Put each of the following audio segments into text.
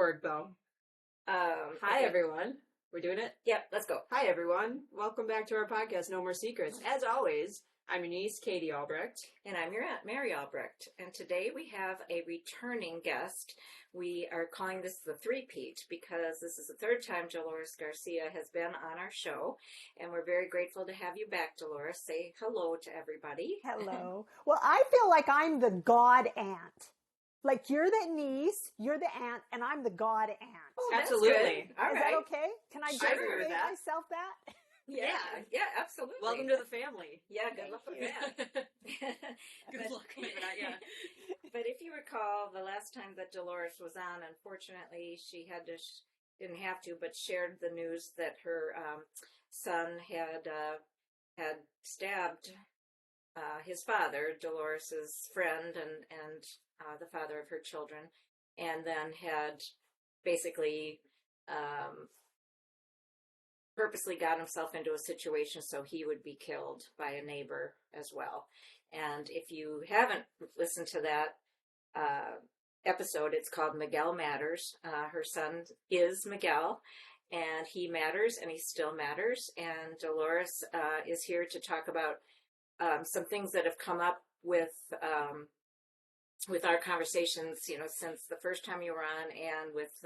record, Bo. Hi, everyone. We're doing it? Yep, let's go. Hi, everyone. Welcome back to our podcast, No More Secrets. As always, I'm your niece, Katie Albrecht. And I'm your aunt, Mary Albrecht. And today we have a returning guest. We are calling this the three-peat because this is the third time Delores Garcia has been on our show. And we're very grateful to have you back, Delores. Say hello to everybody. Hello. Well, I feel like I'm the god aunt. Like you're the niece, you're the aunt, and I'm the god aunt. Oh, Absolutely. All Is right. that okay? Can I Sure. give myself that? Yeah, absolutely. Welcome to the family. Yeah, good luck with that. Good luck with that, yeah. But if you recall, the last time that Delores was on, unfortunately, she had to, didn't have to, but shared the news that her son had stabbed his father, Dolores's friend, and the father of her children, and then had basically purposely got himself into a situation so he would be killed by a neighbor as well. And if you haven't listened to that episode, it's called Miguel Matters. Her son is Miguel, and he matters, and he still matters. And Delores is here to talk about some things that have come up with our conversations, since the first time you were on, and with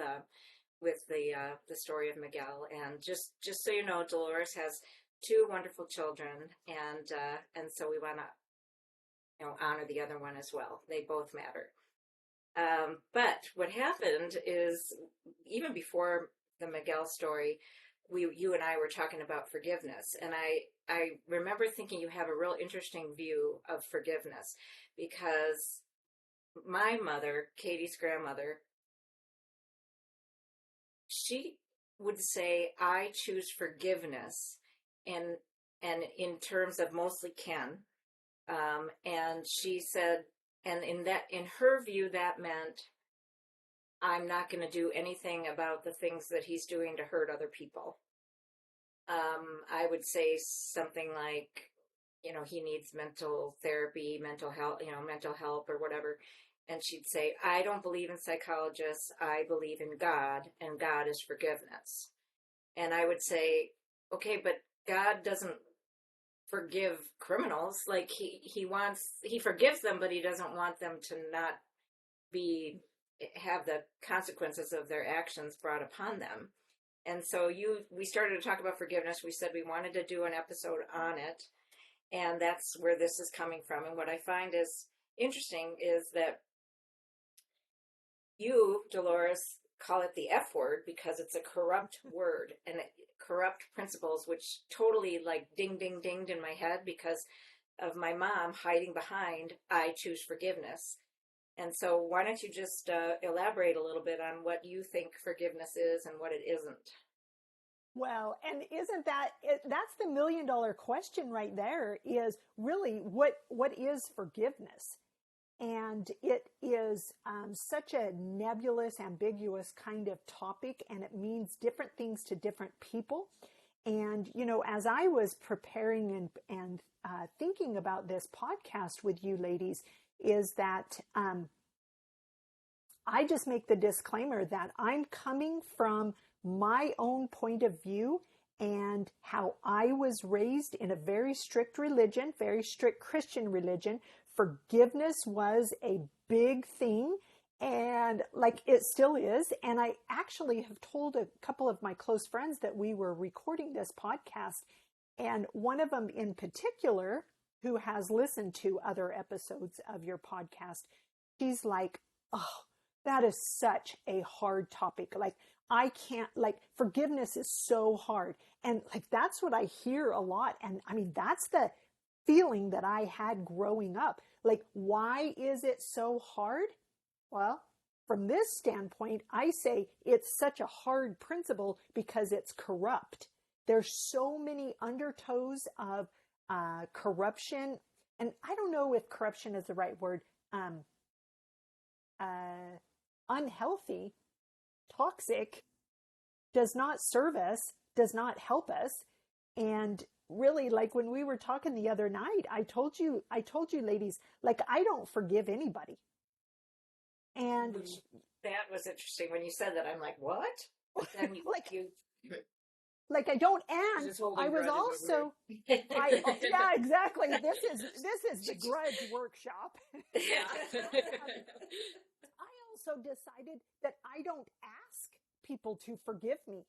the story of Miguel. And just so you know, Delores has two wonderful children, and so we want to honor the other one as well. They both matter. But what happened is, even before the Miguel story, you and I were talking about forgiveness, and I remember thinking you have a real interesting view of forgiveness, because my mother, Katie's grandmother, she would say, I choose forgiveness, and in terms of mostly Ken. And she said, and in her view, that meant I'm not going to do anything about the things that he's doing to hurt other people. I would say something like, he needs mental therapy, mental help or whatever. And she'd say, I don't believe in psychologists. I believe in God, and God is forgiveness. And I would say, okay, but God doesn't forgive criminals. Like he forgives them, but he doesn't want them to not have the consequences of their actions brought upon them. And so we started to talk about forgiveness. We said we wanted to do an episode on it, and that's where this is coming from. And what I find is interesting is that you, Delores, call it the F word because it's a corrupt word, and corrupt principles, which totally like ding, ding, dinged in my head because of my mom hiding behind, I choose forgiveness. And so why don't you just elaborate a little bit on what you think forgiveness is and what it isn't? Well, and isn't that's the $1 million question right there, is really what is forgiveness? And it is such a nebulous, ambiguous kind of topic, and it means different things to different people. And, as I was preparing and thinking about this podcast with you ladies, is that I just make the disclaimer that I'm coming from my own point of view and how I was raised in a very strict religion, very strict Christian religion. Forgiveness was a big thing, and like it still is. And I actually have told a couple of my close friends that we were recording this podcast, and one of them in particular, who has listened to other episodes of your podcast, she's like, oh, that is such a hard topic. Like, I can't, forgiveness is so hard. And that's what I hear a lot. And I mean, that's the feeling that I had growing up. Like, why is it so hard? Well, from this standpoint, I say it's such a hard principle because it's corrupt. There's so many undertows of corruption. And I don't know if corruption is the right word. Unhealthy, toxic, does not serve us, does not help us. And really, like when we were talking the other night, I told you ladies, like, I don't forgive anybody. And That was interesting when you said that. I'm like, what? But then like I don't, and Just holding I was grudges over also, yeah, exactly. This is the grudge workshop. I also decided that I don't ask people to forgive me,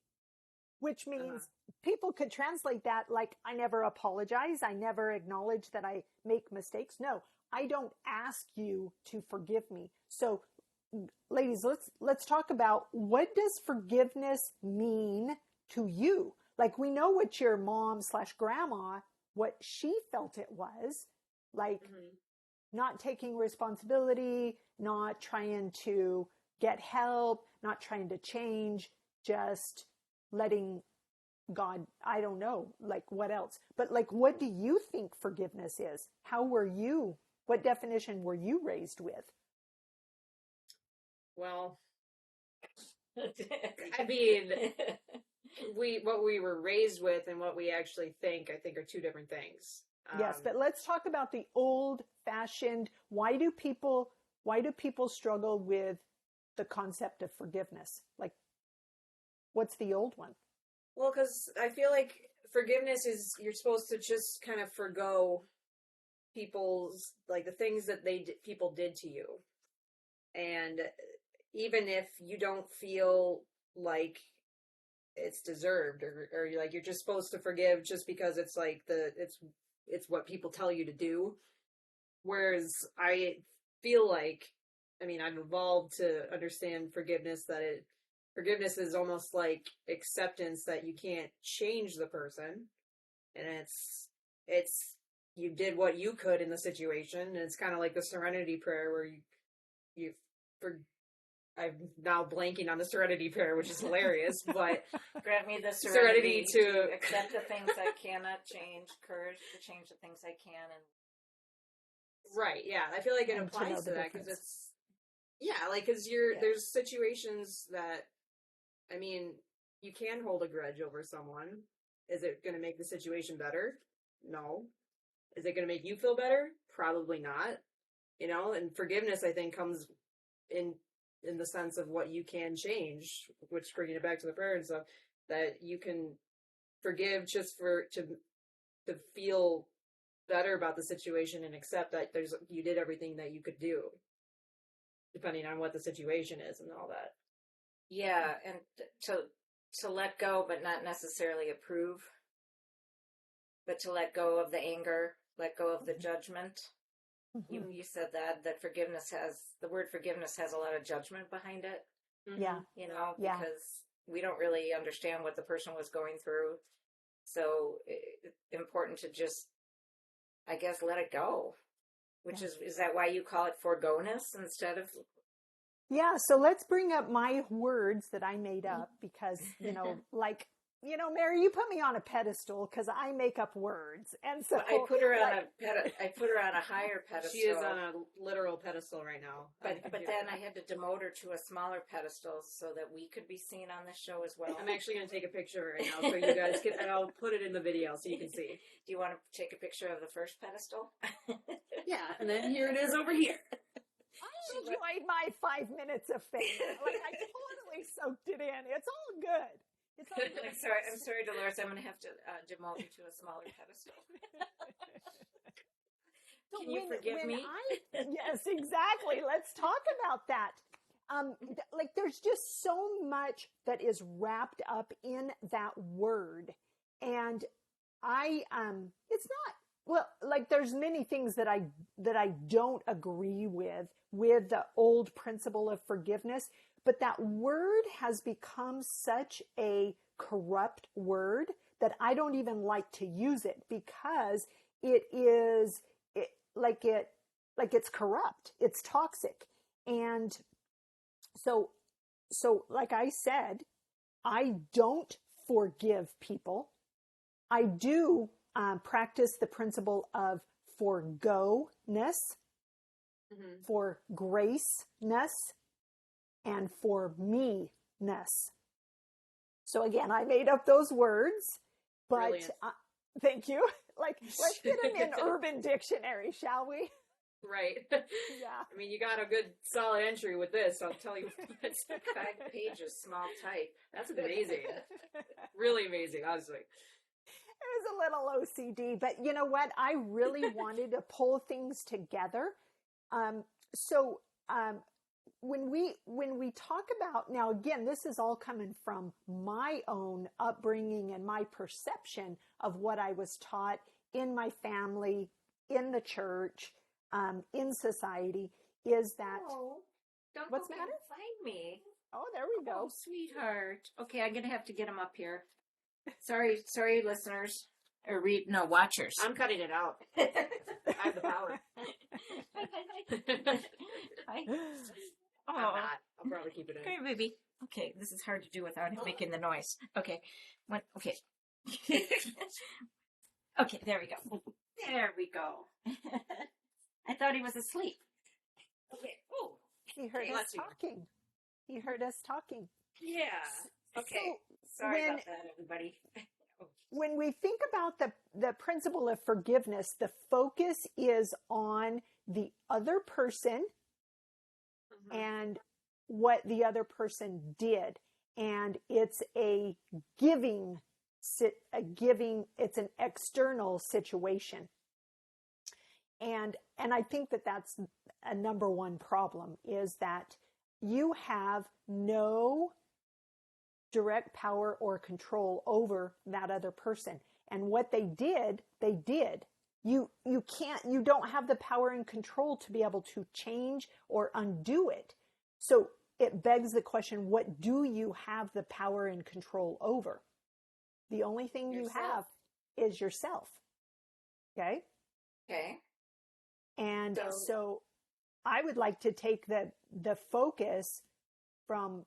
which means people could translate that like I never apologize. I never acknowledge that I make mistakes. No, I don't ask you to forgive me. So ladies, let's talk about, what does forgiveness mean to you? Like, we know what your mom/grandma, what she felt it was like, not taking responsibility, not trying to get help, not trying to change, just letting God, I don't know, like what else? But like, what do you think forgiveness is? What definition were you raised with? Well, I mean, what we were raised with and what we actually think, I think, are two different things. Yes, but let's talk about the old-fashioned, why do people struggle with the concept of forgiveness? Like, what's the old one? Well, because I feel like forgiveness is, you're supposed to just kind of forgo people's, like, the things that people did to you. And even if you don't feel like it's deserved, or like, you're just supposed to forgive just because it's like it's what people tell you to do. Whereas I feel like, I mean, I've evolved to understand forgiveness, that forgiveness is almost like acceptance that you can't change the person. And it's you did what you could in the situation. And it's kind of like the serenity prayer where I'm now blanking on the serenity prayer, which is hilarious, but grant me the serenity to accept the things I cannot change, courage to change the things I can, and right, yeah, I feel like it applies to that, because it's, yeah, like, because there's situations that, I mean, you can hold a grudge over someone. Is it going to make the situation better? No. Is it going to make you feel better? Probably not. You know, and forgiveness, I think, comes in the sense of what you can change, which, bringing it back to the prayer and stuff, that you can forgive just to feel better about the situation and accept that you did everything that you could do, depending on what the situation is and all that. Yeah, and to let go, but not necessarily approve, but to let go of the anger, let go of the judgment. You said that the word forgiveness has a lot of judgment behind it. Yeah. You know, because we don't really understand what the person was going through. So it's important to just, I guess, let it go. Which is that why you call it forgoness instead of? Yeah, so let's bring up my words that I made up, because, like, Mary, you put me on a pedestal because I make up words. And so I put her on a higher pedestal. She is on a literal pedestal right now. But then I had to demote her to a smaller pedestal so that we could be seen on this show as well. I'm actually going to take a picture right now so you guys can, and I'll put it in the video so you can see. Do you want to take a picture of the first pedestal? Yeah, and then here it is over here. I enjoyed my 5 minutes of fame. Like, I totally soaked it in. It's all good. I'm sorry, Delores. I'm going to have to demote you to a smaller pedestal. Can you forgive me? Yes, exactly. Let's talk about that. Like, there's just so much that is wrapped up in that word, and it's not. Well, like, there's many things that I don't agree with the old principle of forgiveness, but that word has become such a corrupt word that I don't even like to use it, because it's corrupt. It's toxic. And so like I said, I don't forgive people. I do practice the principle of forgoness, for graceness, and for me-ness. So again, I made up those words, but thank you. Like, let's get them in Urban Dictionary, shall we? Right. Yeah. I mean, you got a good solid entry with this. I'll tell you what. 5 pages, small type. That's amazing. Really amazing, honestly. It was a little OCD, but you know what? I really wanted to pull things together. So when we talk about, now again, this is all coming from my own upbringing and my perception of what I was taught in my family, in the church, in society, is that Don't what's go the matter? Find me. Oh, there we go. Oh, sweetheart. Okay, I'm gonna have to get him up here. Sorry, listeners or watchers. I'm cutting it out. I have the power. Hi. I'm not. I'll probably keep it in. Come here, baby. Okay, this is hard to do without him making the noise. Okay, okay. Okay, there we go. There we go. I thought he was asleep. Okay. Oh, He heard us talking. He heard us talking. yeah. Okay. So Sorry about that, everybody. when we think about the principle of forgiveness, the focus is on the other person and what the other person did. And it's a giving, it's an external situation. And I think that that's a number one problem, is that you have no direct power or control over that other person. And what they did, they did. You don't have the power and control to be able to change or undo it. So it begs the question, what do you have the power and control over? The only thing you have is yourself. Okay? Okay. And so I would like to take the focus from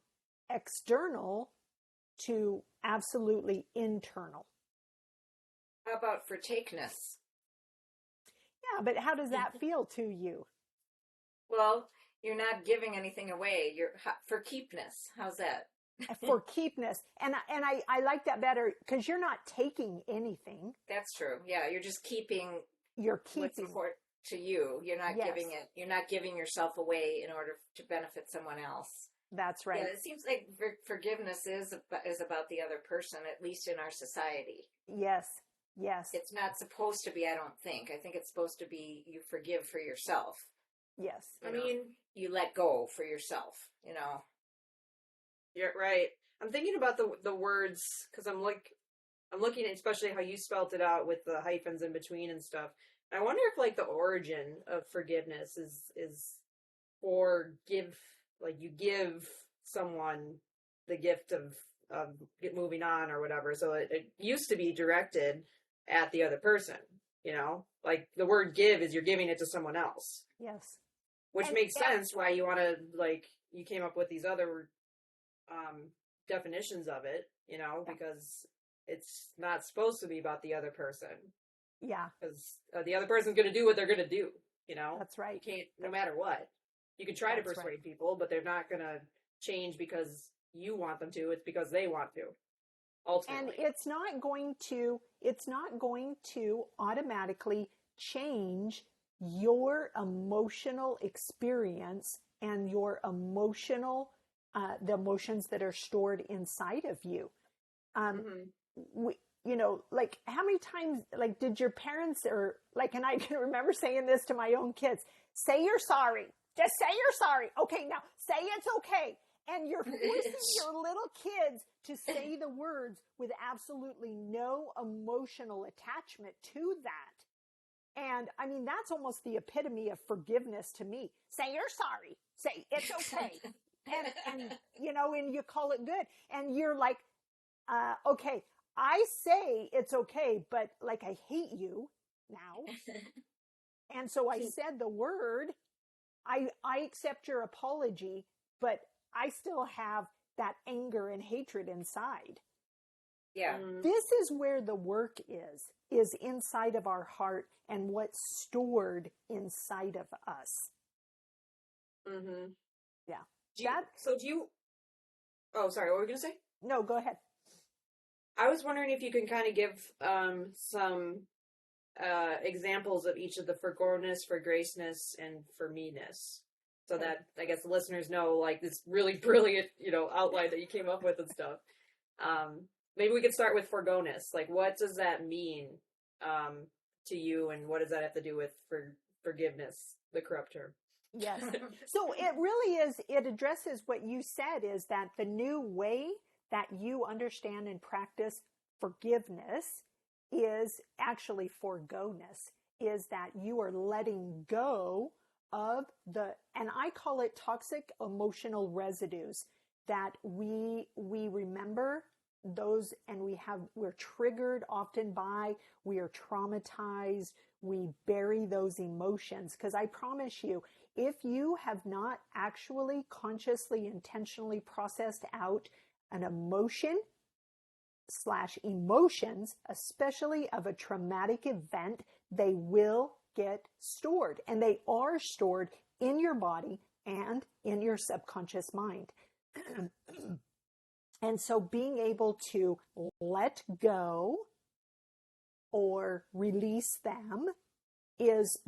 external to absolutely internal. How about for takeness? Yeah, but how does that feel to you? Well, you're not giving anything away. You're for keepness. How's that? For keepness. And I like that better, because you're not taking anything. That's true. Yeah, you're just keeping. You're keeping what's important to you. You're not giving it. You're not giving yourself away in order to benefit someone else. That's right. Yeah, it seems like forgiveness is about the other person, at least in our society. Yes. Yes. It's not supposed to be, I don't think. I think it's supposed to be you forgive for yourself. Yes. I mean, you let go for yourself, you know. You're right. I'm thinking about the words, because I'm looking at especially how you spelt it out with the hyphens in between and stuff. I wonder if like the origin of forgiveness is forgive, like you give someone the gift of moving on or whatever. So it used to be directed at the other person, you know, like the word give is you're giving it to someone else. Yes. Which makes sense why you want to, like, you came up with these other definitions of it, you know, because it's not supposed to be about the other person. Yeah. Because the other person's going to do what they're going to do, you know? That's right. You can't, no matter what. You can try to persuade people, but they're not going to change because you want them to. It's because they want to, ultimately. And it's not going to automatically change your emotional experience and your the emotions that are stored inside of you. Like how many times, like, did your parents, or like, and I can remember saying this to my own kids, say you're sorry. Just say you're sorry. Okay, now say it's okay. And you're forcing your little kids to say the words with absolutely no emotional attachment to that. And I mean, that's almost the epitome of forgiveness to me. Say you're sorry. Say it's okay. and you call it good. And you're like, okay, I say it's okay, but like, I hate you now. And so I said the word, I accept your apology, but I still have that anger and hatred inside. Yeah. This is where the work is inside of our heart and what's stored inside of us. Mm-hmm. Yeah. Oh, sorry, what were you going to say? No, go ahead. I was wondering if you can kind of give some examples of each of the forgiveness, for graceness, and for meanness. So that I guess the listeners know, like, this really brilliant, outline that you came up with and stuff. Maybe we could start with forgiveness. Like, what does that mean to you, and what does that have to do with forgiveness, the corrupt term? Yes. So it really is, it addresses what you said, is that the new way that you understand and practice forgiveness is actually forgoness, is that you are letting go of and I call it toxic emotional residues, that we remember those, and we're triggered often by, we are traumatized, we bury those emotions. Because I promise you, if you have not actually consciously, intentionally processed out an emotion / emotions, especially of a traumatic event, they will get stored, and they are stored in your body and in your subconscious mind. And so being able to let go or release them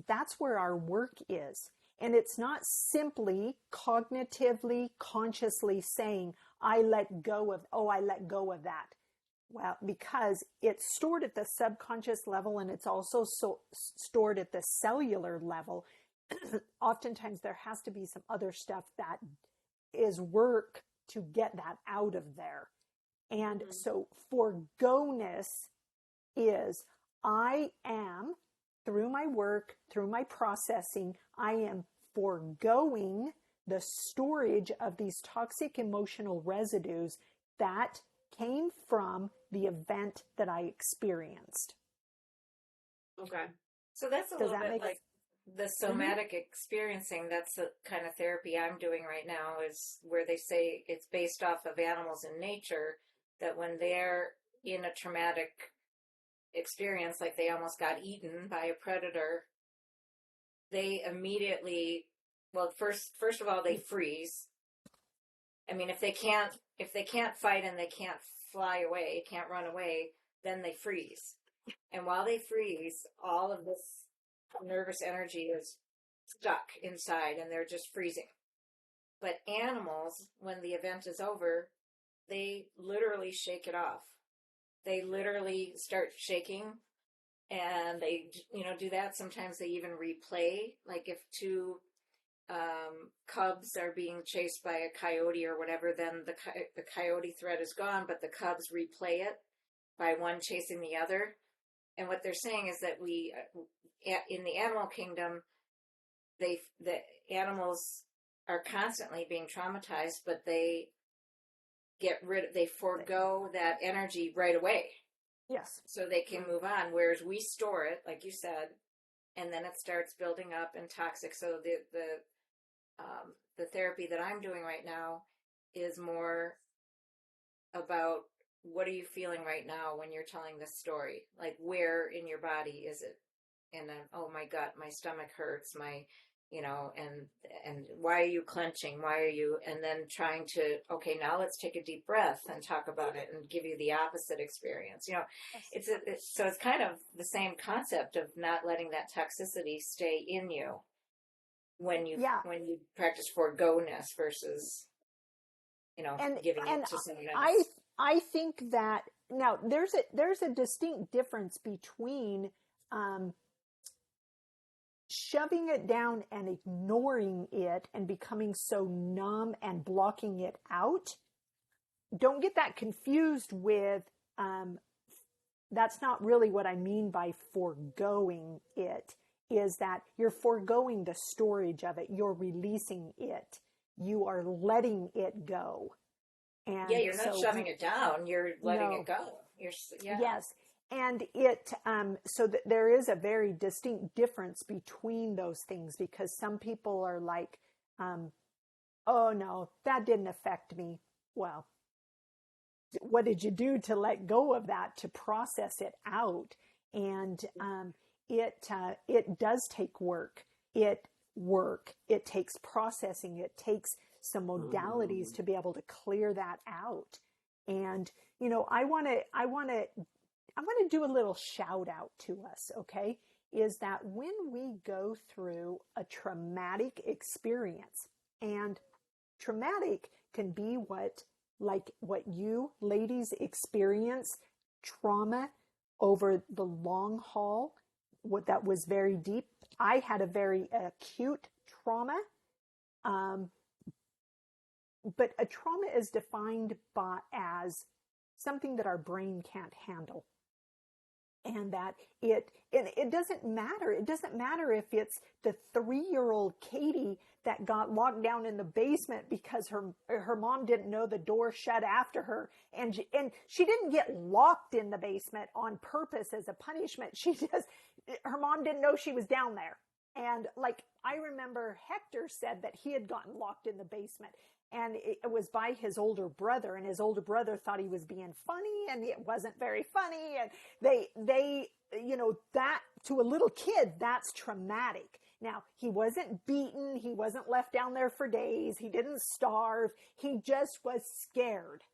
that's where our work is. And it's not simply cognitively, consciously saying, I let go of that. Well, because it's stored at the subconscious level, and it's also stored at the cellular level. Oftentimes there has to be some other stuff that is work to get that out of there. And so forgoness is, I am, through my work, through my processing, I am forgoing the storage of these toxic emotional residues that came from the event that I experienced. Okay. So that's a little bit like the somatic experiencing. That's the kind of therapy I'm doing right now, is where they say it's based off of animals in nature, that when they're in a traumatic experience, like they almost got eaten by a predator, they immediately, well, first of all, they freeze. I mean, if they can't fight and they can't fly away, can't run away, then they freeze. And while they freeze, all of this nervous energy is stuck inside, and they're just freezing. But animals, when the event is over, they literally shake it off. They literally start shaking, and they, do that. Sometimes they even replay, like if two cubs are being chased by a coyote or whatever, then the coyote threat is gone, but the cubs replay it by one chasing the other. And what they're saying is that we, in the animal kingdom, the animals are constantly being traumatized, but they forego that energy right away. Yes. So they can move on, whereas we store it, like you said, and then it starts building up and toxic. So the therapy that I'm doing right now is more about, what are you feeling right now when you're telling this story? Like, where in your body is it? And then, oh, my gut, my stomach hurts, and why are you clenching? Why are you? And then trying to, okay, now let's take a deep breath and talk about it, and give you the opposite experience. Yes. So it's kind of the same concept of not letting that toxicity stay in you when you practice forgoness versus, giving it to someone else. I think that now there's a distinct difference between shoving it down and ignoring it and becoming so numb and blocking it out. Don't get that confused with, that's not really what I mean by foregoing it, is that you're foregoing the storage of it. You're releasing it. You are letting it go. And you're not shoving it down. You're letting it go. Yes. And there is a very distinct difference between those things, because some people are like, oh no, that didn't affect me. Well, what did you do to let go of that, to process it out? And it does take work. It takes processing. It takes some modalities to be able to clear that out. And I want to I want to do a little shout out to us, okay? Is that when we go through a traumatic experience, and traumatic can be what you ladies experience, trauma over the long haul, what that was very deep. I had a very acute trauma. But a trauma is defined as something that our brain can't handle. And that it doesn't matter. It doesn't matter if it's the 3-year-old Katie that got locked down in the basement because her mom didn't know the door shut after her. And she didn't get locked in the basement on purpose as a punishment. Her mom didn't know she was down there. And like, I remember Hector said that he had gotten locked in the basement. And it was by his older brother, and his older brother thought he was being funny, and it wasn't very funny. And they, that to a little kid, that's traumatic. Now, he wasn't beaten. He wasn't left down there for days. He didn't starve. He just was scared.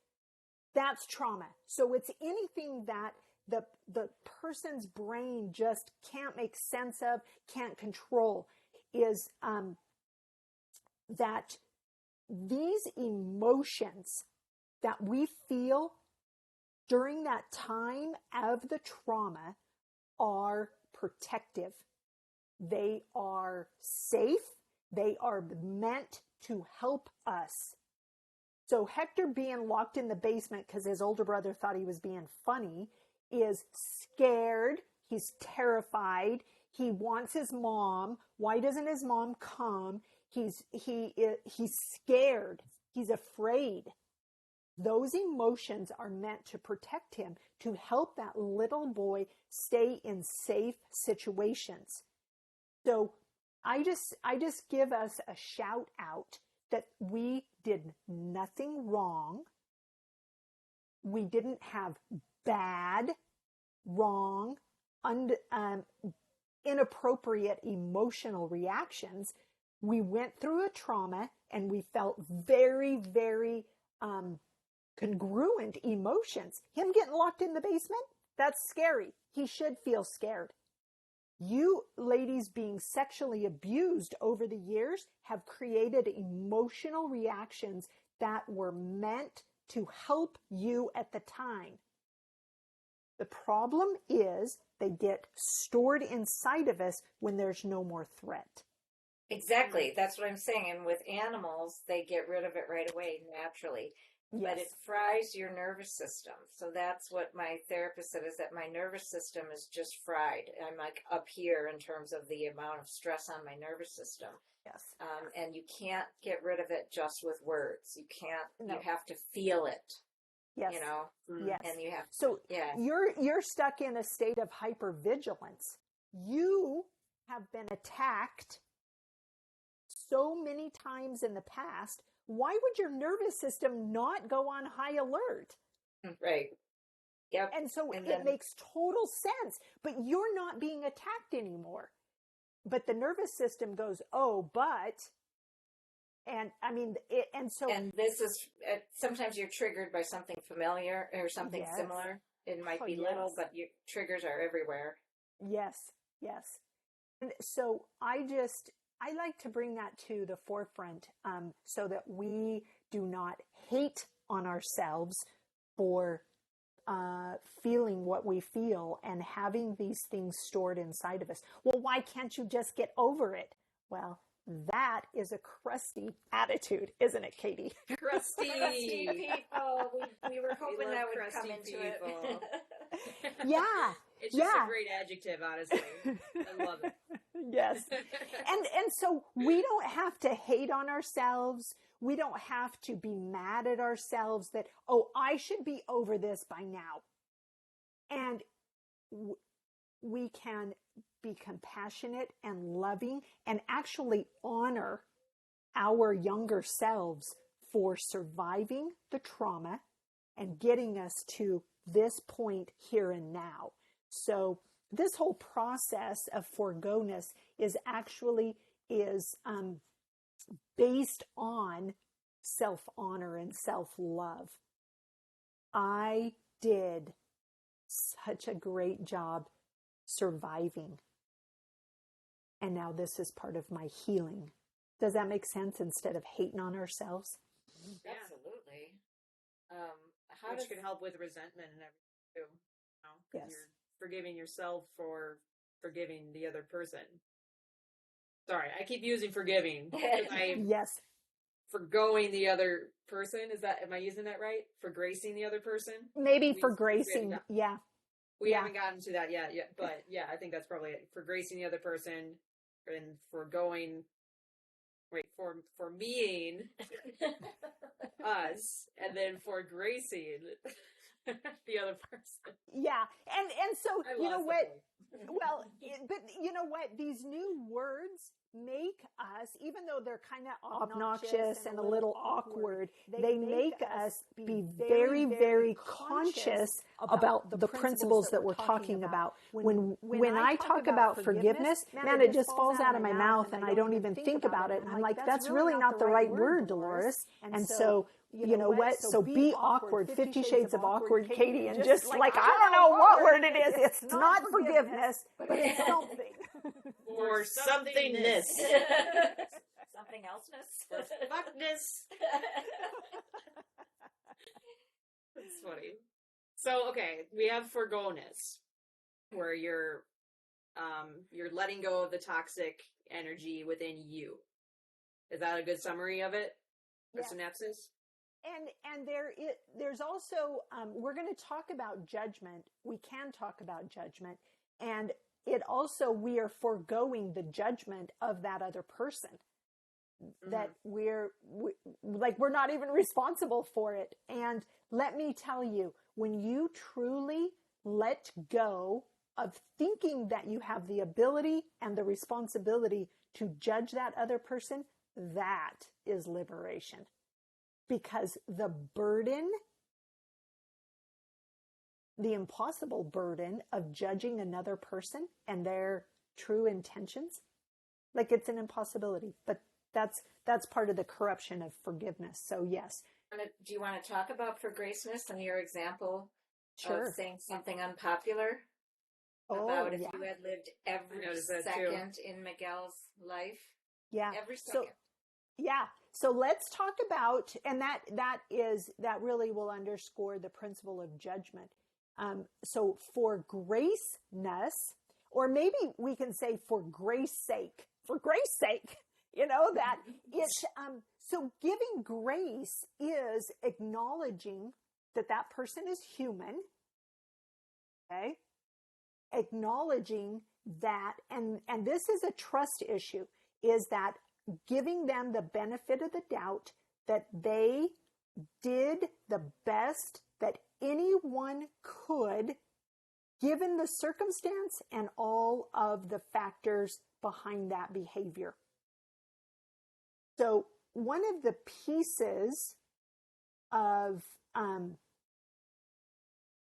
That's trauma. So it's anything that the person's brain just can't make sense of, can't control, is that these emotions that we feel during that time of the trauma are protective. They are safe. They are meant to help us. So Hector being locked in the basement because his older brother thought he was being funny is scared. He's terrified. He wants his mom. Why doesn't his mom come? He's scared. He's afraid. Those emotions are meant to protect him, to help that little boy stay in safe situations. So I just give us a shout out that we did nothing wrong. We didn't have bad, wrong, inappropriate emotional reactions. We went through a trauma and we felt very, very congruent emotions. Him getting locked in the basement, that's scary. He should feel scared. You ladies being sexually abused over the years have created emotional reactions that were meant to help you at the time. The problem is they get stored inside of us when there's no more threat. Exactly. That's what I'm saying. And with animals, they get rid of it right away naturally. Yes. But it fries your nervous system. So that's what my therapist said, is that my nervous system is just fried. I'm like up here in terms of the amount of stress on my nervous system. Yes. And you can't get rid of it just with words. You can't, no. You have to feel it. Yes. You know? Yes. And you have to, so yeah. You're stuck in a state of hypervigilance. You have been attacked so many times in the past. Why would your nervous system not go on high alert? Right. Yep. And so it makes total sense, but you're not being attacked anymore. But the nervous system goes, oh, but, and I mean, and this is, sometimes you're triggered by something familiar or something yes. similar. It might be yes. little, but your triggers are everywhere. Yes. Yes. And so I like to bring that to the forefront so that we do not hate on ourselves for feeling what we feel and having these things stored inside of us. Well, why can't you just get over it? Well, that is a crusty attitude, isn't it, Katie? Crusty people. We were hoping that would come into people. it. Yeah. It's just a great adjective, honestly. I love it. Yes. And so we don't have to hate on ourselves. We don't have to be mad at ourselves that, oh, I should be over this by now. And we can be compassionate and loving and actually honor our younger selves for surviving the trauma and getting us to this point here and now. So this whole process of forgoness is based on self-honor and self-love. I did such a great job surviving. And now this is part of my healing. Does that make sense instead of hating on ourselves? Yeah. Absolutely. Which can help with resentment and everything too. You know, 'cause Yes. you're forgiving yourself for forgiving the other person. Sorry, I keep using forgiving because I'm Yes. forgoing the other person. Am I using that right? For gracing the other person? Maybe We- for we gracing. haven't Yeah. We Yeah. haven't gotten to that yet, but yeah, I think that's probably it. For gracing the other person and for meing us, and then for gracing the other person. Yeah. And so, I you know lost the what? point. Well, but you know what? These new words make us, even though they're kind of obnoxious and a little awkward, they make us be very, very conscious about the principles that we're talking about. When I talk about forgiveness, man, it just falls out of my mouth and I don't even think about it. And I'm like, that's really not the right word, Dolores. And so, you know what? So be awkward, 50 Shades of Awkward, Katie, and just like, I don't know what word it is. It's not forgiveness, but it's something. Or somethingness. Something elseness. Or fuckness. That's funny. So, okay, we have forgoness, where you're letting go of the toxic energy within you. Is that a good summary of it? Or Yes. synopsis? And there's also, we're going to talk about judgment. We can talk about judgment. And it also, we are foregoing the judgment of that other person. Mm-hmm. That we're not even responsible for it. And let me tell you, when you truly let go of thinking that you have the ability and the responsibility to judge that other person, that is liberation. Because the burden, the impossible burden of judging another person and their true intentions, like it's an impossibility. But that's part of the corruption of forgiveness. So yes. Do you want to talk about for graceness and your example Sure. of saying something unpopular? About if you had lived every second in Miguel's life? Yeah. Every second. So let's talk about, and that really will underscore the principle of judgment. So for graceness, or maybe we can say for grace sake, you know, that it's, so giving grace is acknowledging that that person is human, okay? Acknowledging that, and this is a trust issue, is that giving them the benefit of the doubt that they did the best that anyone could given the circumstance and all of the factors behind that behavior. So one of the pieces of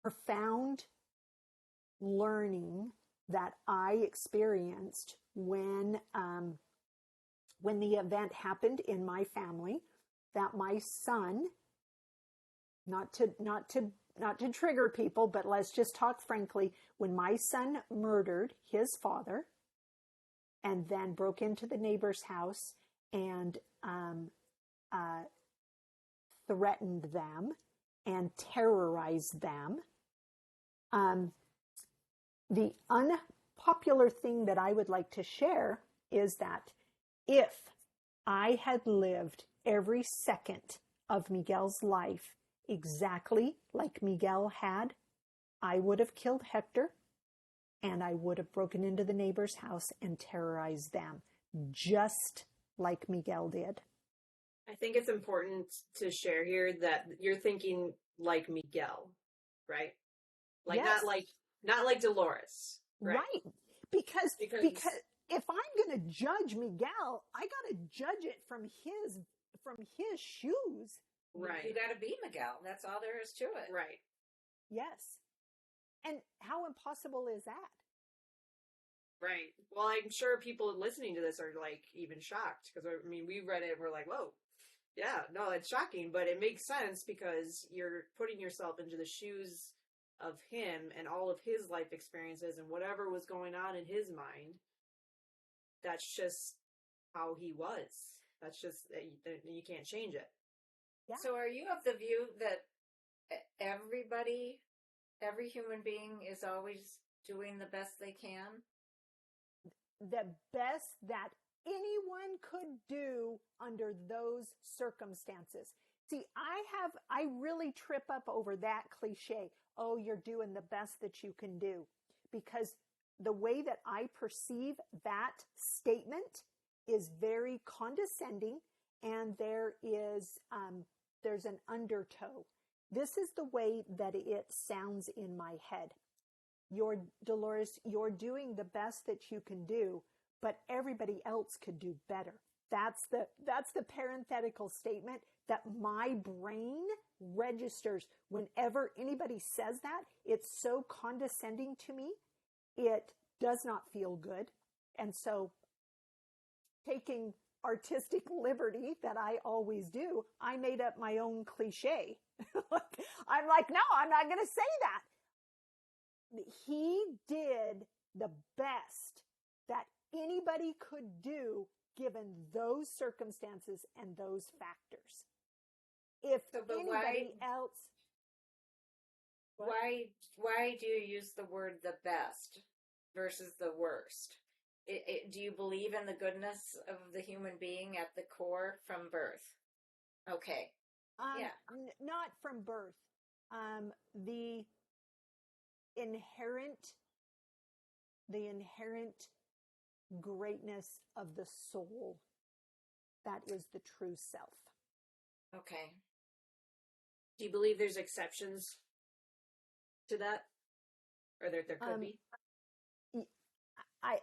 profound learning that I experienced when the event happened in my family, that my son, not to trigger people, but let's just talk frankly, when my son murdered his father and then broke into the neighbor's house and threatened them and terrorized them, the unpopular thing that I would like to share is that if I had lived every second of Miguel's life exactly like Miguel had, I would have killed Hector and I would have broken into the neighbor's house and terrorized them, just like Miguel did. I think it's important to share here that you're thinking like Miguel, right? Like yes. not like Delores, right? Because if I'm going to judge Miguel, I got to judge it from his shoes. Right. You got to be Miguel. That's all there is to it. Right. Yes. And how impossible is that? Right. Well, I'm sure people listening to this are like even shocked because I mean, we read it and we're like, whoa, yeah, no, it's shocking, but it makes sense because you're putting yourself into the shoes of him and all of his life experiences and whatever was going on in his mind. That's just how he was. That's just, you can't change it. Yeah. So are you of the view that everybody, every human being is always doing the best they can? The best that anyone could do under those circumstances. See, I really trip up over that cliche. Oh, you're doing the best that you can do. Because the way that I perceive that statement is very condescending, and there's an undertow. This is the way that it sounds in my head. Dolores, you're doing the best that you can do, but everybody else could do better. That's the parenthetical statement that my brain registers whenever anybody says that. It's so condescending to me. It does not feel good. And so, taking artistic liberty that I always do, I made up my own cliche. I'm like, no, I'm not going to say that. He did the best that anybody could do given those circumstances and those factors. If anybody else... Why do you use the word the best versus the worst? Do you believe in the goodness of the human being at the core from birth? Okay. Yeah. Not from birth. The inherent greatness of the soul. That is the true self. Okay. Do you believe there's exceptions to that? Or there could be?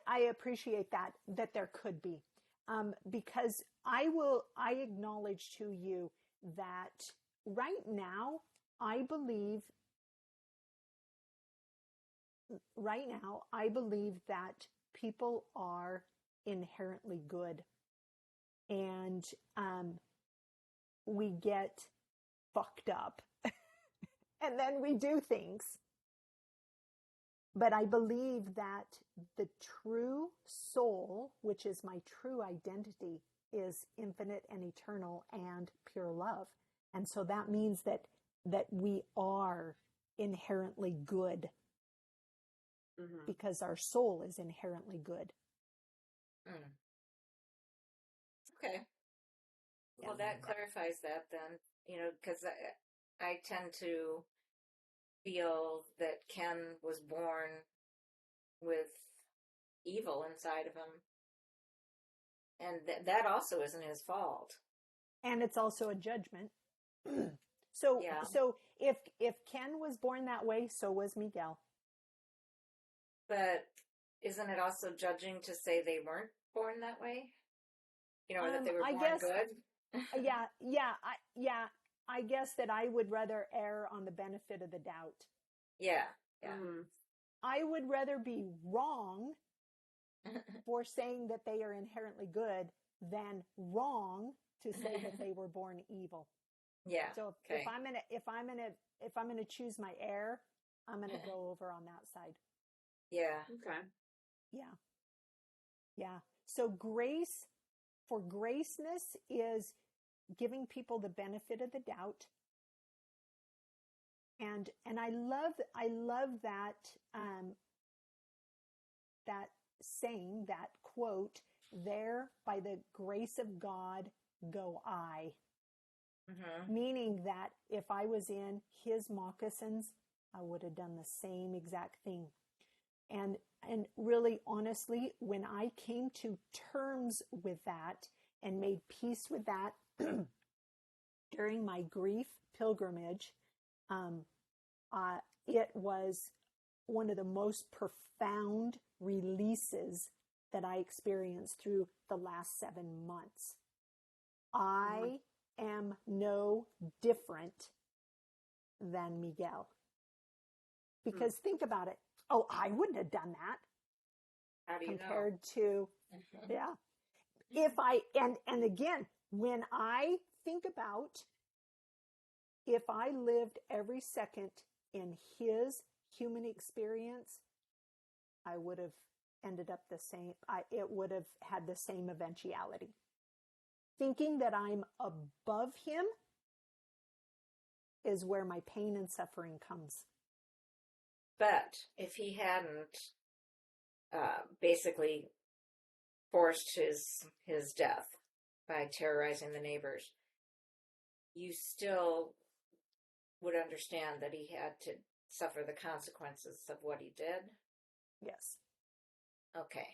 I appreciate that there could be. Because I acknowledge to you that right now, I believe that people are inherently good. And we get fucked up. And then we do things. But I believe that the true soul, which is my true identity, is infinite and eternal and pure love. And so that means that we are inherently good. Mm-hmm. Because our soul is inherently good. Mm. Okay. Well, that clarifies that then, because I tend to feel that Ken was born with evil inside of him. And that also isn't his fault. And it's also a judgment. So if Ken was born that way, so was Miguel. But isn't it also judging to say they weren't born that way? Or that they were born good? I guess that I would rather err on the benefit of the doubt. Yeah. I would rather be wrong for saying that they are inherently good than wrong to say that they were born evil. Yeah. So if I'm gonna choose my error, I'm gonna go over on that side. Yeah. Okay. Yeah. So graceness is giving people the benefit of the doubt. And I love that that saying, that quote, there by the grace of God go I. Mm-hmm. Meaning that if I was in his moccasins, I would have done the same exact thing. And really, honestly, when I came to terms with that and made peace with that during my grief pilgrimage, it was one of the most profound releases that I experienced through the last 7 months. I am no different than Miguel. Because think about it. Oh, I wouldn't have done that. How do you compared to, yeah. And again, when I think about if I lived every second in his human experience, I would have ended up the same. It would have had the same eventuality. Thinking that I'm above him is where my pain and suffering comes. But if he hadn't basically forced his death by terrorizing the neighbors, you still would understand that he had to suffer the consequences of what he did? Yes. Okay.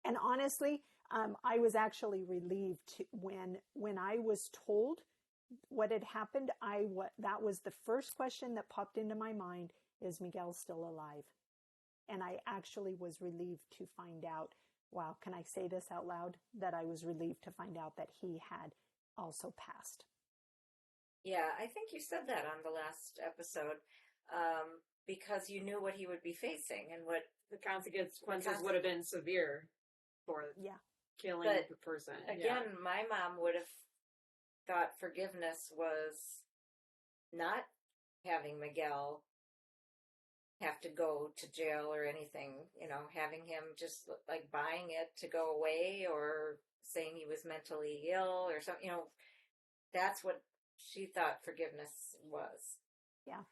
And honestly, I was actually relieved when I was told what had happened. That was the first question that popped into my mind: is Miguel still alive? And I actually was relieved to find out. Wow, can I say this out loud? That I was relieved to find out that he had also passed. Yeah, I think you said that on the last episode, because you knew what he would be facing and what the consequences would have been severe for killing the person. Again, my mom would have thought forgiveness was not having Miguel have to go to jail or anything, having him just like buying it to go away, or saying he was mentally ill or something, that's what she thought forgiveness was. Yeah.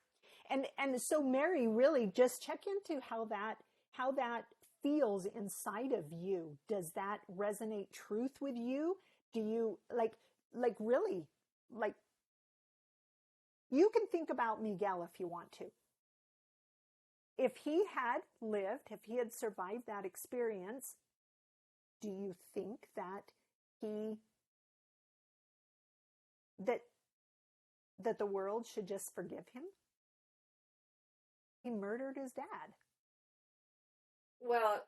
And so Mary, really just check into how that feels inside of you. Does that resonate truth with you? Do you like really, like, you can think about Miguel if you want to. If he had lived, if he had survived that experience, do you think that that the world should just forgive him? He murdered his dad. Well,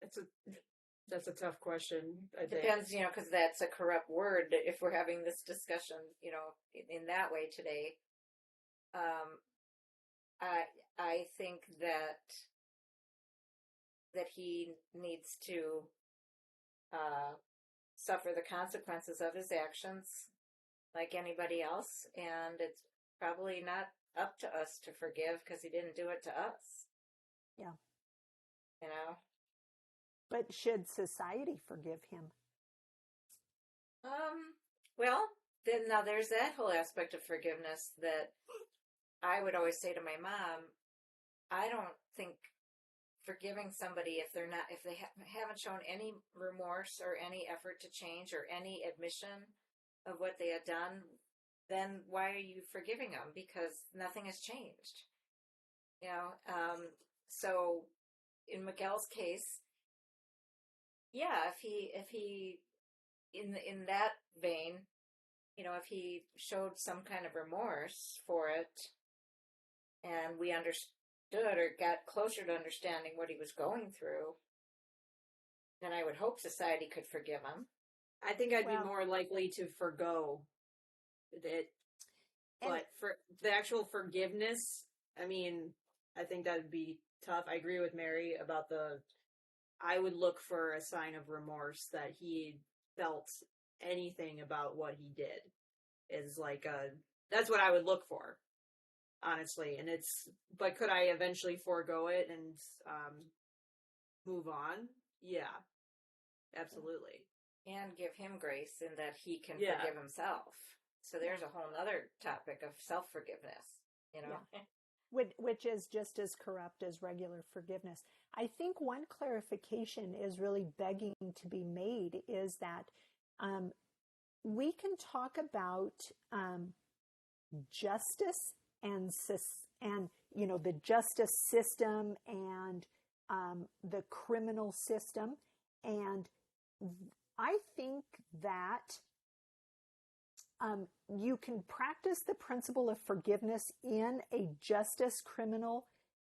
that's a tough question. It depends, because that's a corrupt word if we're having this discussion, in that way today. I think that he needs to suffer the consequences of his actions like anybody else, and it's probably not up to us to forgive because he didn't do it to us. Yeah. But should society forgive him? Well, then now there's that whole aspect of forgiveness that I would always say to my mom. I don't think forgiving somebody if they haven't shown any remorse or any effort to change or any admission of what they had done, then why are you forgiving them? Because nothing has changed. So in Miguel's case, yeah, if he in that vein, if he showed some kind of remorse for it, and we understood or got closer to understanding what he was going through, then I would hope society could forgive him. I think I'd be more likely to forgo it. But for the actual forgiveness, I mean, I think that would be tough. I agree with Mary about I would look for a sign of remorse that he felt anything about what he did. Is like that's what I would look for, honestly. And but could I eventually forego it and move on? Yeah, absolutely. And give him grace in that he can forgive himself. So there's a whole other topic of self-forgiveness, Yeah. Which is just as corrupt as regular forgiveness. I think one clarification is really begging to be made is that we can talk about justice and the justice system and the criminal system, and I think that you can practice the principle of forgiveness in a justice criminal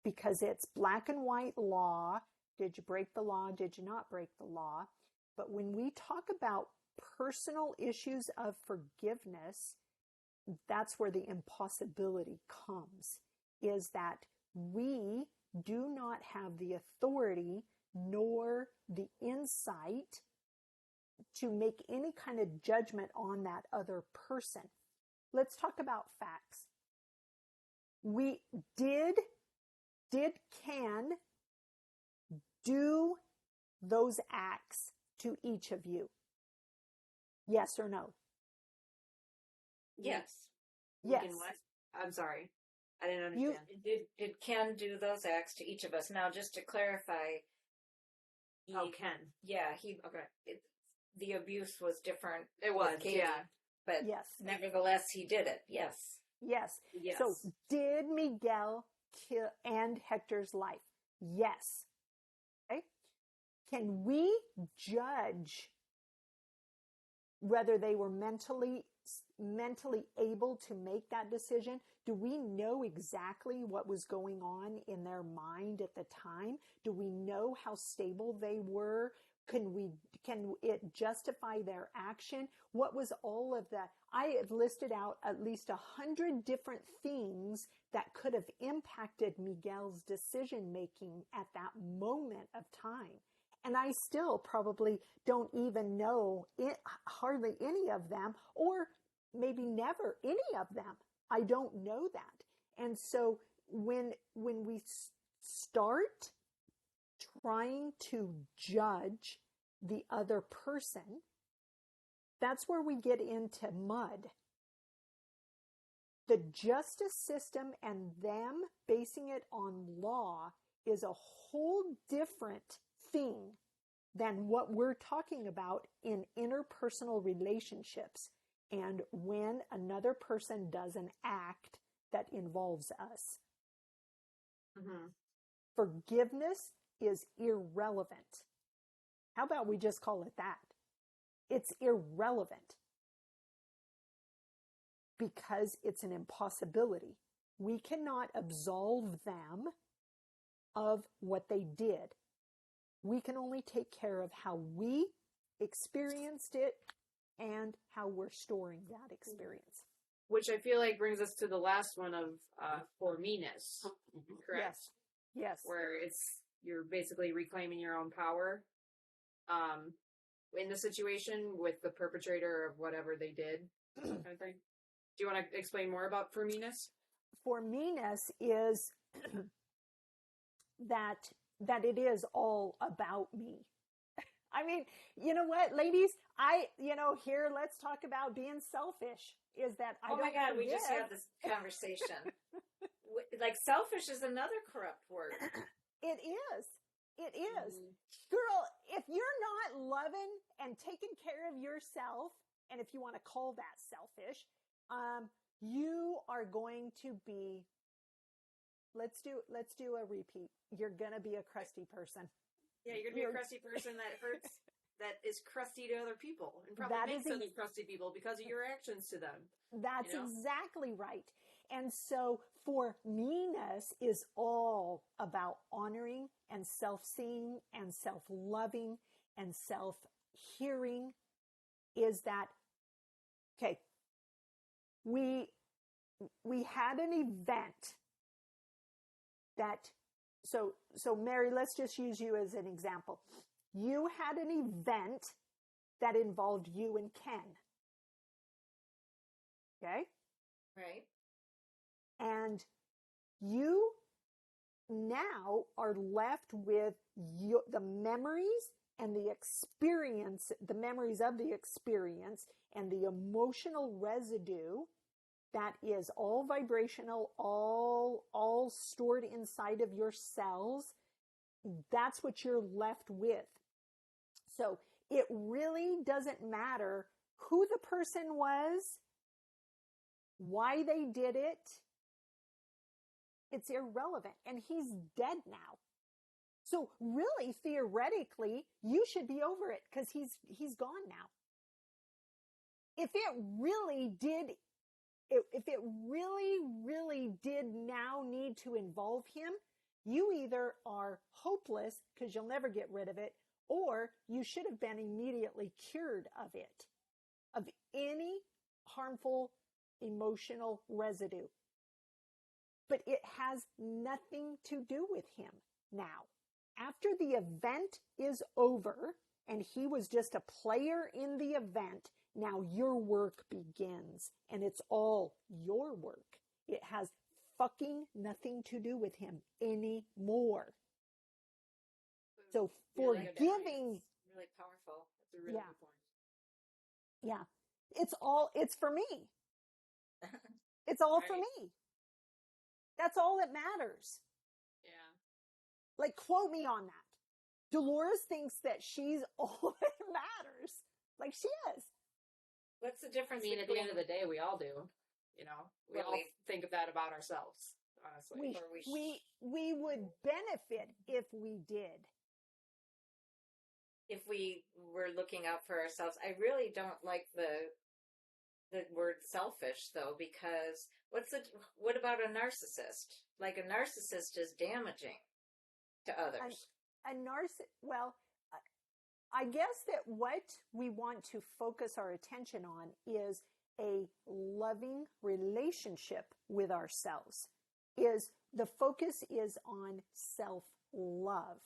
because it's black and white law. Did you break the law? Did you not break the law? But when we talk about personal issues of forgiveness, that's where the impossibility comes, is that we do not have the authority nor the insight to make any kind of judgment on that other person. Let's talk about facts. we did Ken do those acts to each of you? Yes or no? Yes. Yes. In what? I'm sorry. I didn't You- understand. Did Ken do those acts to each of us? Now, just to clarify, Ken. yeah, the abuse was different. It with was, Katie, yeah. but Yes. nevertheless, he did it. Yes. Yes. Yes. So did Miguel end Hector's life? Yes. Okay. Can we judge whether they were mentally able to make that decision? Do we know exactly what was going on in their mind at the time? Do we know how stable they were? Can it justify their action? What was all of that? I have listed out at least 100 different things that could have impacted Miguel's decision making at that moment of time. And I still probably don't even know hardly any of them, or maybe never any of them. I don't know that. And so when we start trying to judge the other person, that's where we get into mud. The justice system and them basing it on law is a whole different thing than what we're talking about in interpersonal relationships and when another person does an act that involves us. Mm-hmm. Forgiveness is irrelevant. How about we just call it that? It's irrelevant because it's an impossibility. We cannot absolve them of what they did. We can only take care of how we experienced it and how we're storing that experience. Which I feel like brings us to the last one of for meanness, correct? Yes. Where you're basically reclaiming your own power in the situation with the perpetrator of whatever they did. Kind of thing. Do you want to explain more about for meanness? For meanness is that it is all about me. I mean, you know what, ladies? Here, let's talk about being selfish. Is that I Oh don't my God, we forgive. just had this conversation. Like, selfish is another corrupt word. It is. It is. Mm-hmm. Girl, if you're not loving and taking care of yourself, and if you want to call that selfish, you are going to be, let's do a repeat. You're going to be a crusty person. Yeah, you're going to be a crusty person that hurts, that is crusty to other people, and probably makes other crusty people because of your actions to them. That's exactly right. And so for meanness is all about honoring and self-seeing and self-loving and self-hearing. Is that, okay, we had an event that, so Mary, let's just use you as an example. You had an event that involved you and Ken. Okay? Right. And you now are left with the memories and the experience, the memories of the experience and the emotional residue that is all vibrational, all stored inside of your cells. That's what you're left with. So it really doesn't matter who the person was, why they did it. It's irrelevant. And he's dead now. So really, theoretically, you should be over it because he's gone now. If it really really did now need to involve him, you either are hopeless because you'll never get rid of it, or you should have been immediately cured of it, of any harmful emotional residue. But it has nothing to do with him now. After the event is over and he was just a player in the event, now your work begins, and it's all your work. It has fucking nothing to do with him anymore. So Really good forgiving, Really powerful. That's a really Yeah. good point. yeah, it's for me. It's all for Right. me. That's all that matters. Yeah. Like, quote me on that. Dolores thinks that she's all that matters. Like, she is. What's the I difference mean, at the end of the day, we all do. You know, we Well, all we- think of that about ourselves, honestly. We would benefit if we did. if we were looking out for ourselves. I really don't like the word selfish though, because what about a narcissist? Like, a narcissist is damaging to others. Well, I guess that what we want to focus our attention on is a loving relationship with ourselves. The focus is on self-love.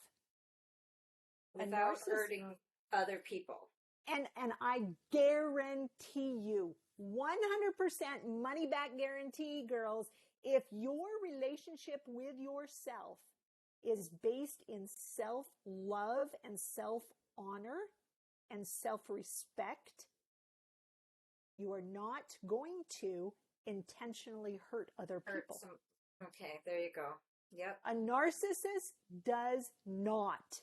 Without hurting other people. And I guarantee you, 100% money back guarantee, girls, if your relationship with yourself is based in self-love and self-honor and self-respect, you are not going to intentionally hurt other people. Okay, there you go. Yep. A narcissist does not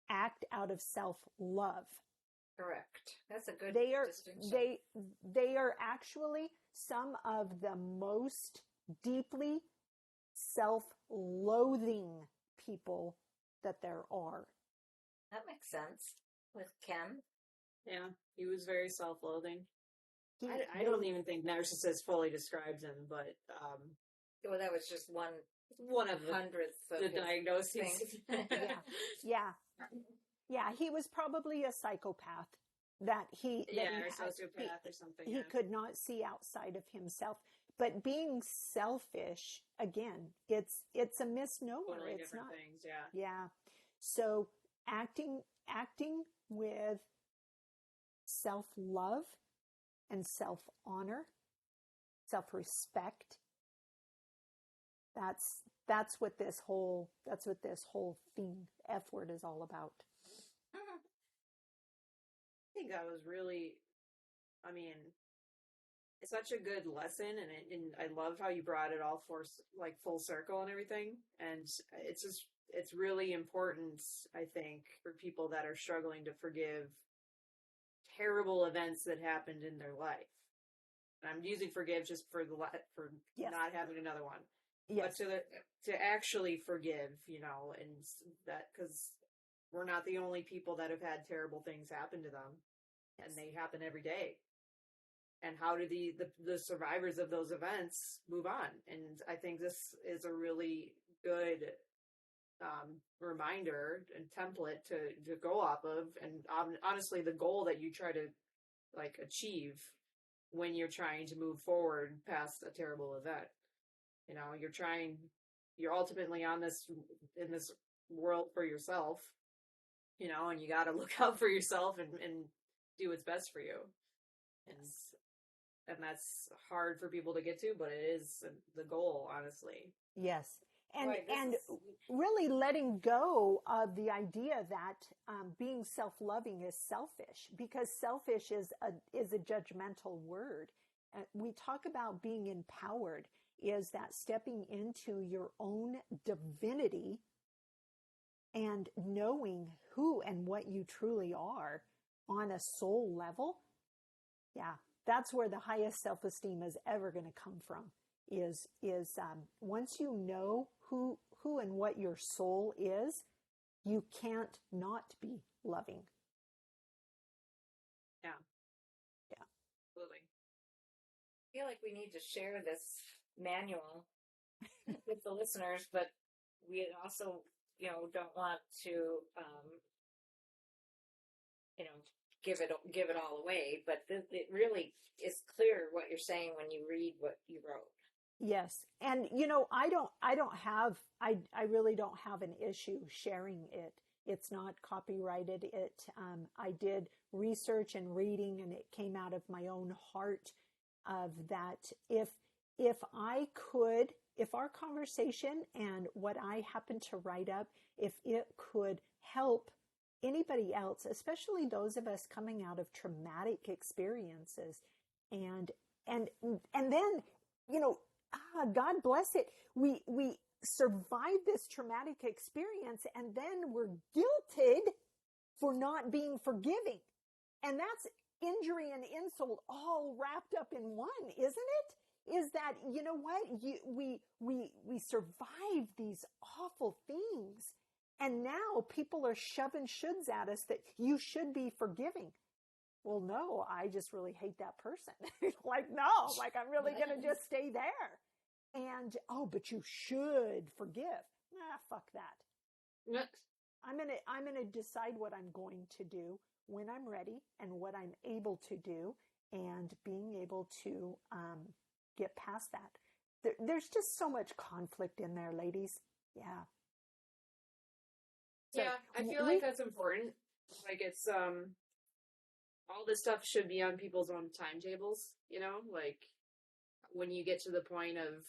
act out of self-love. Correct. That's a good distinction. They are actually some of the most deeply self-loathing people that there are. That makes sense with Ken. Yeah, he was very self-loathing. I don't even think narcissist fully describes him, but Well, that was just one of the hundredth of the his diagnoses. Yeah, he was probably a psychopath or sociopath or something. He could not see outside of himself. But being selfish, again, it's a misnomer. Totally it's different not things. Yeah. Yeah. So acting with self-love and self-honor, self-respect. That's what this whole thing, F word, is all about. I think that was really, I mean, it's such a good lesson, and I love how you brought it all full circle and everything. And it's really important, I think, for people that are struggling to forgive terrible events that happened in their life. And I'm using forgive just for Yes. not having another one. Yes. But to actually forgive, and that, because we're not the only people that have had terrible things happen to them, and they happen every day. And how do the survivors of those events move on? And I think this is a really good reminder and template to go off of. And honestly, the goal that you try to achieve when you're trying to move forward past a terrible event. You're ultimately in this world for yourself, and you got to look out for yourself and do what's best for you. And that's hard for people to get to, but it is the goal, honestly. Yes. And really letting go of the idea that being self-loving is selfish, because selfish is a judgmental word. We talk about being empowered, is that stepping into your own divinity and knowing who and what you truly are on a soul level. Yeah, that's where the highest self-esteem is ever going to come from. Is once you know who and what your soul is, you can't not be loving. Yeah. Yeah. Absolutely. I feel like we need to share this manual with the listeners, but we also, don't want to, give it all away. But it really is clear what you're saying when you read what you wrote. Yes. And, I really don't have an issue sharing it. It's not copyrighted. I did research and reading, and it came out of my own heart of that. If if our conversation and what I happen to write up, if it could help anybody else, especially those of us coming out of traumatic experiences, and then, God bless it, we survived this traumatic experience, and then we're guilted for not being forgiving. And that's injury and insult all wrapped up in one, isn't it? Is that, you know what? We survived these awful things. And now people are shoving shoulds at us that you should be forgiving. Well, no, I just really hate that person. I'm really going to just stay there. And, but you should forgive. Fuck that. Next. I'm going to decide what I'm going to do when I'm ready and what I'm able to do, and being able to get past that. There's just so much conflict in there, ladies. Yeah. So I feel like that's important. Like, it's all this stuff should be on people's own timetables, like when you get to the point of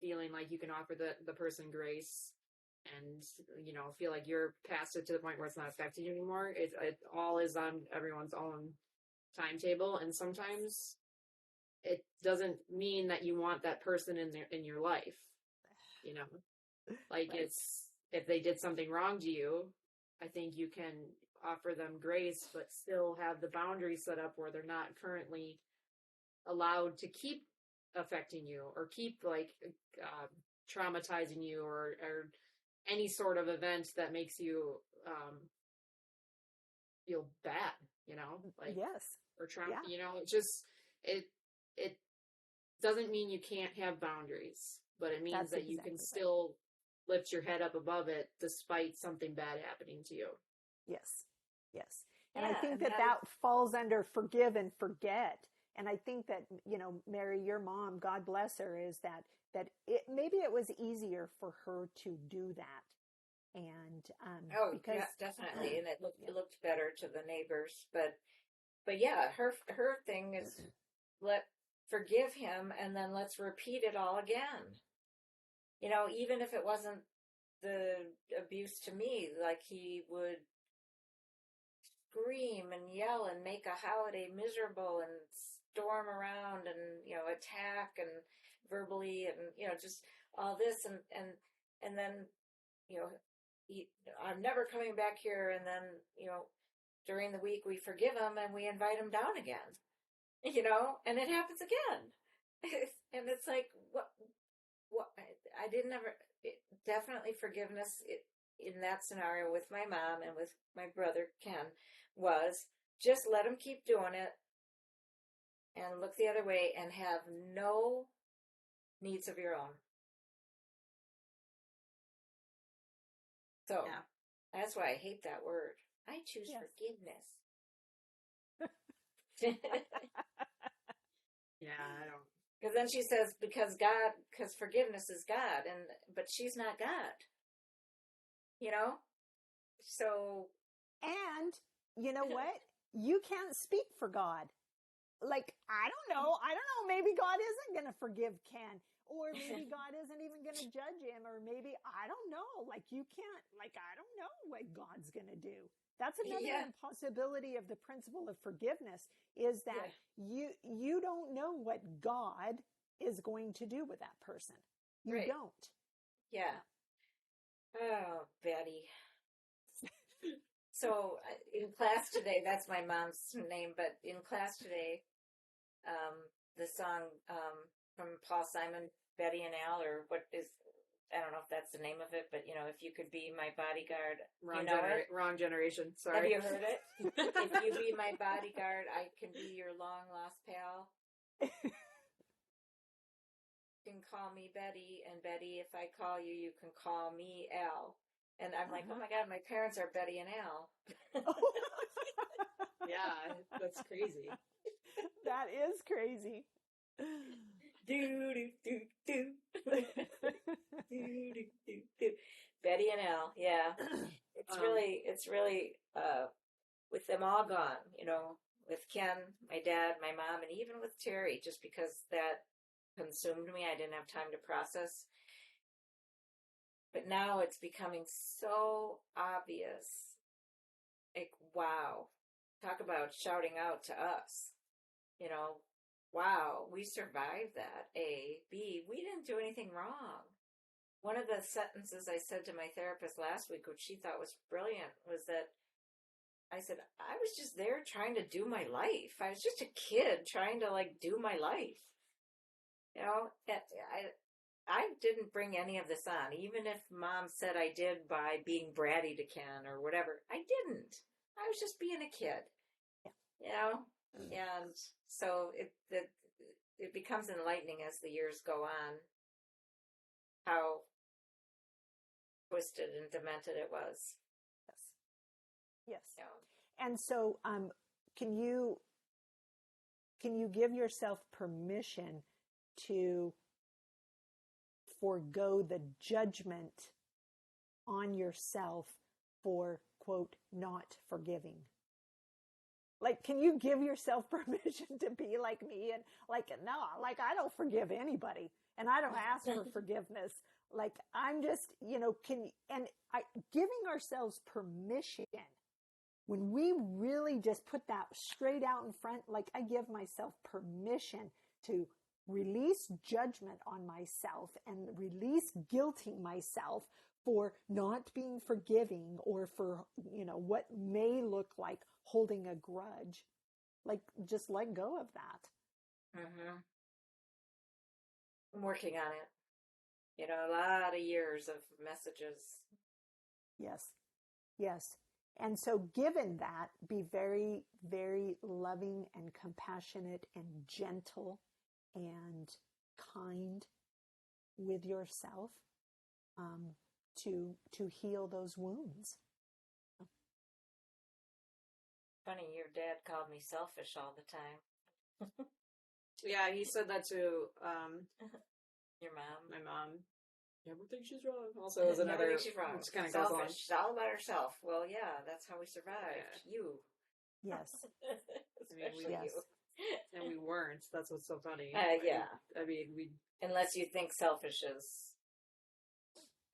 feeling like you can offer the person grace and, feel like you're past it to the point where it's not affecting you anymore. It all is on everyone's own timetable. And sometimes it doesn't mean that you want that person in your life, like right. It's, if they did something wrong to you, I think you can offer them grace, but still have the boundaries set up where they're not currently allowed to keep affecting you or keep traumatizing you or any sort of event that makes you feel bad, yes, or trauma, it doesn't mean you can't have boundaries, but it means that's that you can still lift your head up above it despite something bad happening to you. Yes. And I think that falls under forgive and forget. And I think that, Mary, your mom, God bless her, is that maybe it was easier for her to do that. And, because definitely. And it looked better to the neighbors, but yeah, her thing is forgive him and then let's repeat it all again. Even if it wasn't the abuse to me, like he would scream and yell and make a holiday miserable and storm around and, attack and verbally and, just all this. And then, I'm never coming back here. And then, during the week we forgive him and we invite him down again, and it happens again. And it's like, what I didn't ever, definitely forgiveness in that scenario with my mom and with my brother Ken was just let him keep doing it and look the other way and have no needs of your own. So that's why I hate that word. I choose forgiveness. Yeah, I don't. Because then she says, because forgiveness is God, but she's not God. So. And you know what? You can't speak for God. Like, I don't know. Maybe God isn't going to forgive Ken, or maybe God isn't even going to judge him, or maybe, I don't know. Like, you can't, I don't know what God's going to do. That's another impossibility of the principle of forgiveness, is that you don't know what God is going to do with that person. You don't. Yeah. Oh, Betty. So in class today, that's my mom's name, but in class today, the song from Paul Simon, Betty and Al, or what is, I don't know if that's the name of it, but if you could be my bodyguard. Wrong generation. Sorry. Have you heard it? If you be my bodyguard, I can be your long lost pal. You can call me Betty, and Betty, if I call you, you can call me Al. And I'm like, oh my God, my parents are Betty and Al. Yeah, that's crazy. That is crazy. Do do do do. Do do do do. Betty and Al, yeah. It's really with them all gone, with Ken, my dad, my mom, and even with Terry, just because that consumed me. I didn't have time to process. But now it's becoming so obvious. Like, wow. Talk about shouting out to us. You know, wow, we survived that. A. B, we didn't do anything wrong. One of the sentences I said to my therapist last week, which she thought was brilliant, was that I said, I was just there trying to do my life. I was just a kid trying to, like, do my life. You know, I didn't bring any of this on, even if Mom said I did by being bratty to Ken or whatever. I didn't. I was just being a kid. You know? And so it becomes enlightening as the years go on how twisted and demented it was. Yes. You know? And so, can you give yourself permission to forego the judgment on yourself for, quote, not forgiving? Like, can you give yourself permission to be like me and like, no, like, I don't forgive anybody and I don't ask for forgiveness. Like, I'm just, giving ourselves permission, when we really just put that straight out in front, like, I give myself permission to release judgment on myself and release guilting myself for not being forgiving or for, what may look like holding a grudge. Like, just let go of that. Mm-hmm. I'm working on it. A lot of years of messages. Yes. Yes. And so given that, be very, very loving and compassionate and gentle and kind with yourself, to heal those wounds. Funny, your dad called me selfish all the time. Yeah, he said that to your mom. my mom. Never think she's wrong. Also, was another. Never think she's wrong. Which kind of selfish. goes on. She's all about herself. Well, yeah, that's how we survived. Yeah. You. Yes. Especially yes. you. And we weren't. That's what's so funny. Yeah. I mean, we. Unless you think selfish is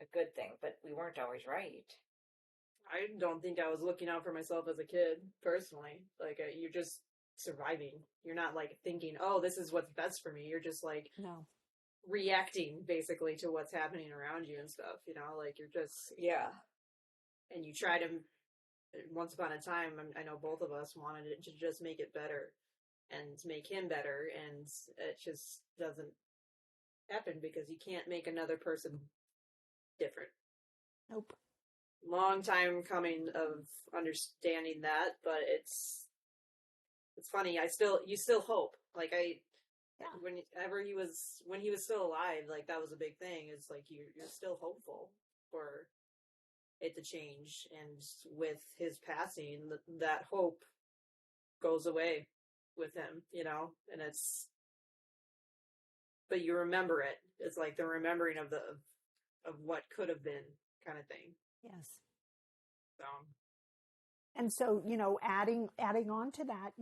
a good thing, but we weren't always right. I don't think I was looking out for myself as a kid, personally. Like, you're just surviving. You're not, like, thinking, oh, this is what's best for me. You're just, like, No. reacting, basically, to what's happening around you and stuff, Like, you're just... Yeah. And you try to... Once upon a time, I know both of us wanted it to just make it better and make him better, and it just doesn't happen because you can't make another person different. Nope. Long time coming of understanding that, but it's funny. You still hope. Like, whenever when he was still alive, like, that was a big thing. It's like you're still hopeful for it to change, and with his passing, that hope goes away with him, and but you remember it. It's like the remembering of what could have been kind of thing. Yes. So. And so, adding on to that,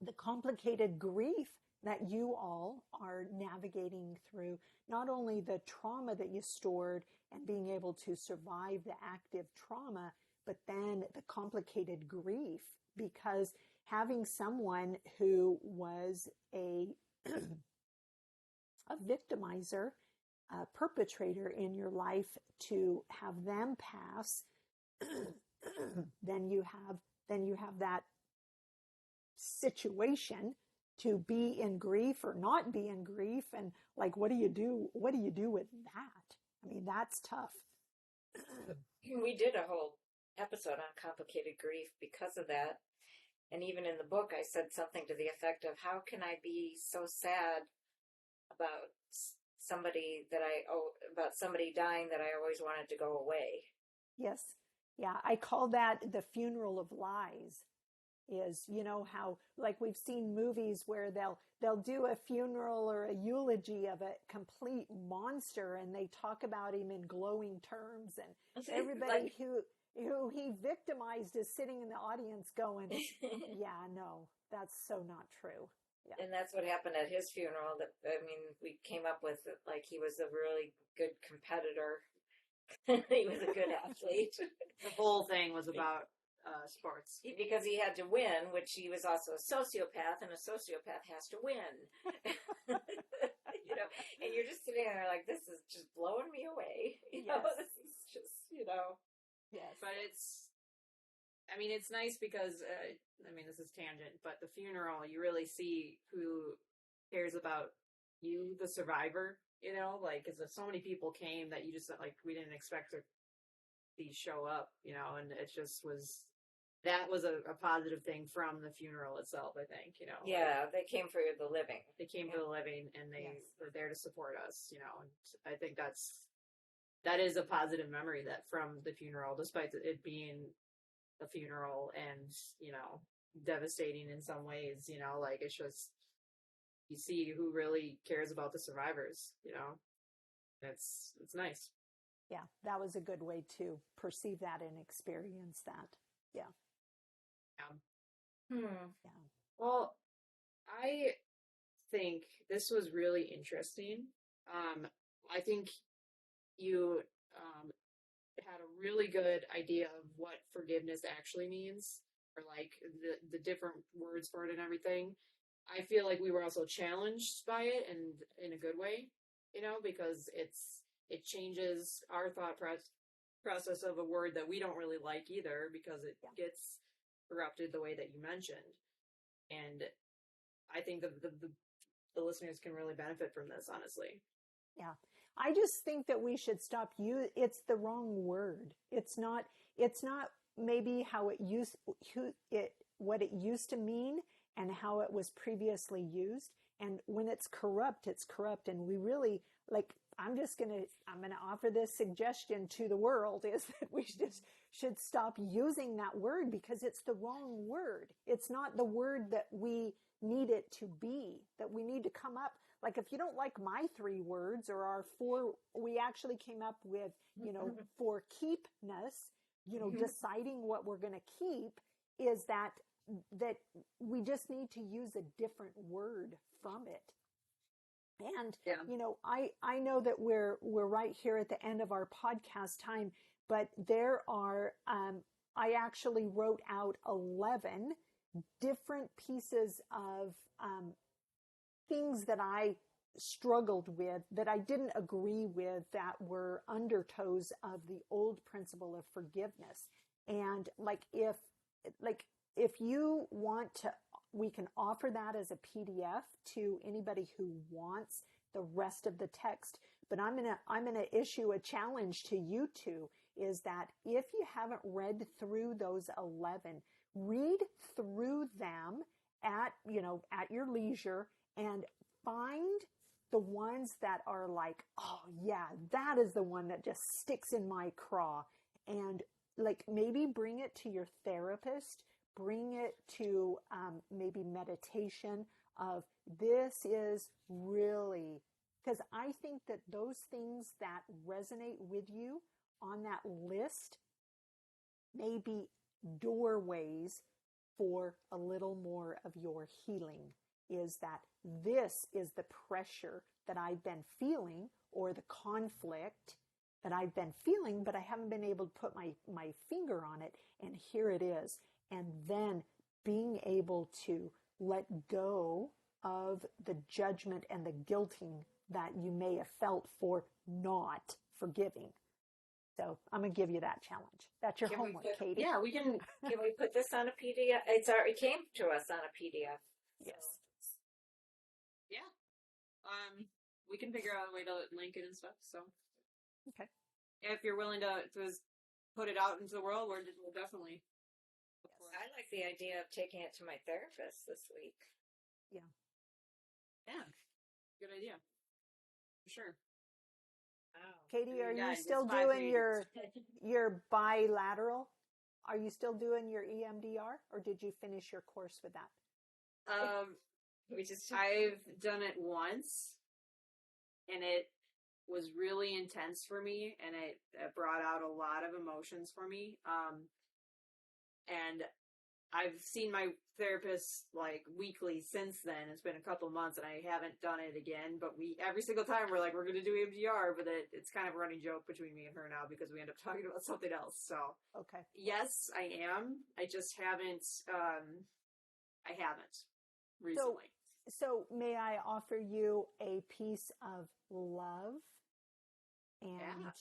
the complicated grief that you all are navigating through, not only the trauma that you stored and being able to survive the active trauma, but then the complicated grief, because having someone who was a victimizer, a perpetrator in your life, to have them pass, then you have that situation to be in grief or not be in grief, and like, what do you do with that? I mean, that's tough. We did a whole episode on complicated grief because of that. And even in the book, I said something to the effect of, how can I be so sad about somebody dying that I always wanted to go away? Yes. Yeah. I call that the funeral of lies. Is, how, like, we've seen movies where they'll do a funeral or a eulogy of a complete monster, and they talk about him in glowing terms, and everybody who he victimized is sitting in the audience going, yeah, no, that's so not true. Yeah. And that's what happened at his funeral. That, I mean, we came up with it, like, he was a really good competitor. He was a good athlete. The whole thing was about sports. Because he had to win, which he was also a sociopath, and a sociopath has to win. And you're just sitting there like, this is just blowing me away. This is just, Yes. But it's nice because, this is tangent, but the funeral, you really see who cares about you, the survivor, because if so many people came that you just, like, we didn't expect to show up, and it just was, that was a positive thing from the funeral itself, I think, Yeah, they came for the living. They came for the living, and they were there to support us, and I think that is a positive memory that from the funeral, despite it being a funeral and, devastating in some ways, like, it's just, you see who really cares about the survivors, it's nice. Yeah, that was a good way to perceive that and experience that. Yeah. Yeah. Yeah. Well, I think this was really interesting. I think you had a really good idea of what forgiveness actually means, or like the different words for it and everything. I feel like we were also challenged by it, and in a good way, because it changes our thought process of a word that we don't really like either, because it gets corrupted the way that you mentioned. And I think the listeners can really benefit from this, honestly. Yeah. I just think that we should stop it's the wrong word. It's not maybe how what it used to mean and how it was previously used. And when it's corrupt, and we really, like, I'm going to offer this suggestion to the world, is that we just should stop using that word, because it's the wrong word. It's not the word that we need it to be, that we need to come up. Like, if you don't like my 3 words or our 4, we actually came up with, for keepness, deciding what we're going to keep, is that we just need to use a different word from it. And, I know that we're right here at the end of our podcast time, but there are, I actually wrote out 11 different pieces of, things that I struggled with, that I didn't agree with, that were undertows of the old principle of forgiveness. And if you want to, we can offer that as a PDF to anybody who wants the rest of the text. But I'm gonna issue a challenge to you two, is that if you haven't read through those 11, read through them at your leisure, and find the ones that are like, oh yeah, that is the one that just sticks in my craw. And like, maybe bring it to your therapist, bring it to maybe meditation of, this is really, because I think that those things that resonate with you on that list may be doorways for a little more of your healing. Is that this is the pressure that I've been feeling, or the conflict that I've been feeling, but I haven't been able to put my finger on it. And here it is. And then being able to let go of the judgment and the guilting that you may have felt for not forgiving. So I'm going to give you that challenge. That's your homework, Katie. Yeah, we can. Can we put this on a PDF? It came to us on a PDF. Yes. Yeah. We can figure out a way to link it and stuff. So. Okay. If you're willing to put it out into the world, we'll definitely. Yes, I like the idea of taking it to my therapist this week. Yeah. Yeah. Good idea. For sure. Wow. Katie, are you still doing your bilateral? Are you still doing your EMDR, or did you finish your course with that? I've done it once, and was really intense for me, and it brought out a lot of emotions for me. And I've seen my therapist like weekly since then. It's been a couple months and I haven't done it again, but every single time we're like, we're going to do EMDR, but it's kind of a running joke between me and her now because we end up talking about something else. So, Okay. yes, I am. I just haven't, I haven't recently. So may I offer you a piece of love and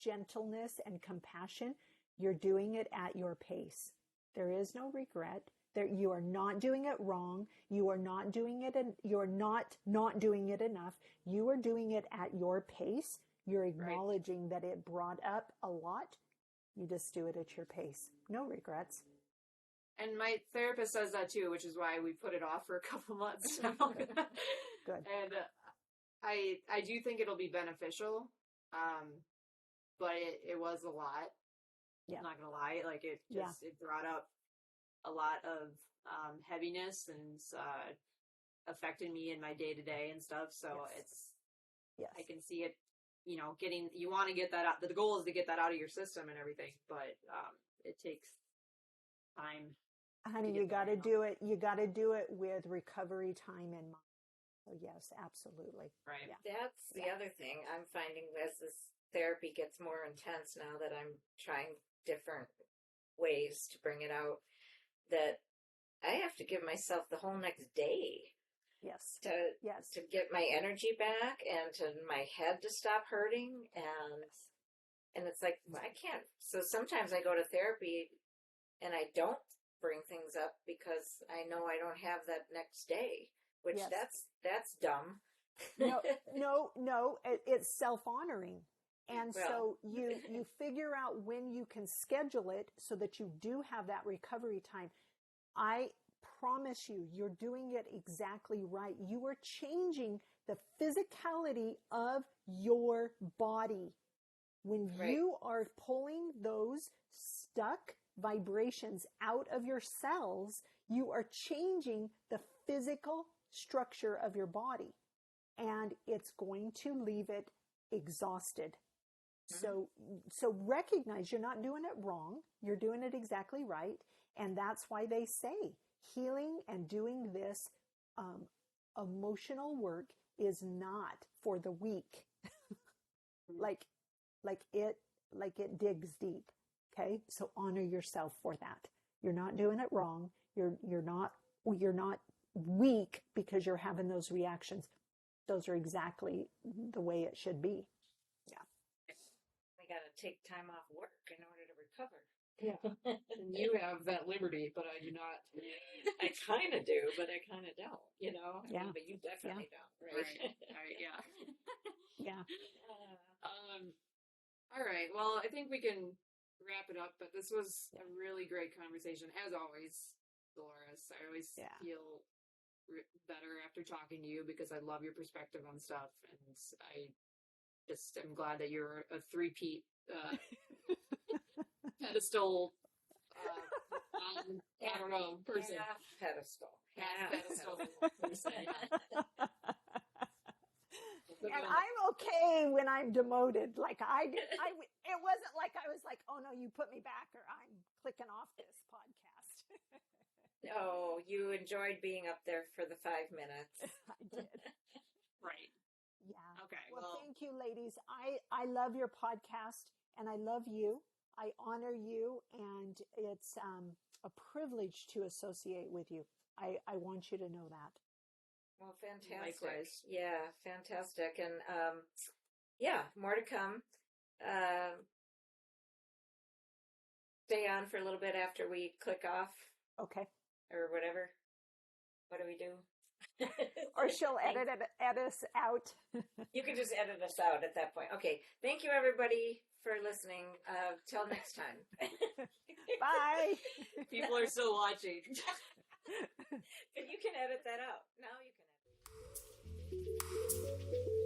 gentleness and compassion? You're doing it at your pace. There is no regret. You are not doing it wrong. You are not doing it, and you're not doing it enough. You are doing it at your pace. You're acknowledging that it brought up a lot. You just do it at your pace. No regrets. And my therapist says that too, which is why we put it off for a couple months now. Good. And I do think it'll be beneficial, but it was a lot. Yeah. I'm not gonna lie, like it brought up a lot of heaviness and affected me in my day to day and stuff. So I can see it, you want to get that out. The goal is to get that out of your system and everything, but it takes time. Honey, you got to do it. You got to do it with recovery time in mind. So yes, absolutely. Right. Yeah. That's the other thing I'm finding as this therapy gets more intense now that I'm trying different ways to bring it out, that I have to give myself the whole next day. Yes. To get my energy back and to my head to stop hurting, and it's like I can't. So sometimes I go to therapy and I don't bring things up because I know I don't have that next day, which that's dumb. No, it's self-honoring. And so you figure out when you can schedule it so that you do have that recovery time. I promise you, you're doing it exactly right. You are changing the physicality of your body. When you are pulling those stuck vibrations out of your cells, you are changing the physical structure of your body. And it's going to leave it exhausted. So recognize you're not doing it wrong. You're doing it exactly right. And that's why they say healing and doing this emotional work is not for the weak. like it digs deep. Okay. So honor yourself for that. You're not doing it wrong. You're not weak because you're having those reactions. Those are exactly the way it should be. I got to take time off work in order to recover. Yeah. And you have that liberty, but I do not. I kind of do, but I kind of don't, I mean, but you definitely don't, right? Right, yeah. Yeah. All right, well, I think we can wrap it up, but this was a really great conversation, as always, Dolores. I always feel better after talking to you because I love your perspective on stuff, and I just am glad that you're a three-peat pedestal, I don't know, person. Half pedestal person. And I'm okay when I'm demoted. Like it wasn't like I was like, oh no, you put me back or I'm clicking off this podcast. No, you enjoyed being up there for the 5 minutes. I did. Right. Yeah. Okay. Well, thank you, ladies. I love your podcast and I love you. I honor you, and it's a privilege to associate with you. I want you to know that. Well, fantastic. Likewise. Yeah, fantastic. And more to come. Stay on for a little bit after we click off. Okay. Or whatever. What do we do? Or she'll edit us out. You can just edit us out at that point. Okay. Thank you, everybody, for listening. Till next time. Bye. People are still watching. But you can edit that out. Now you can edit.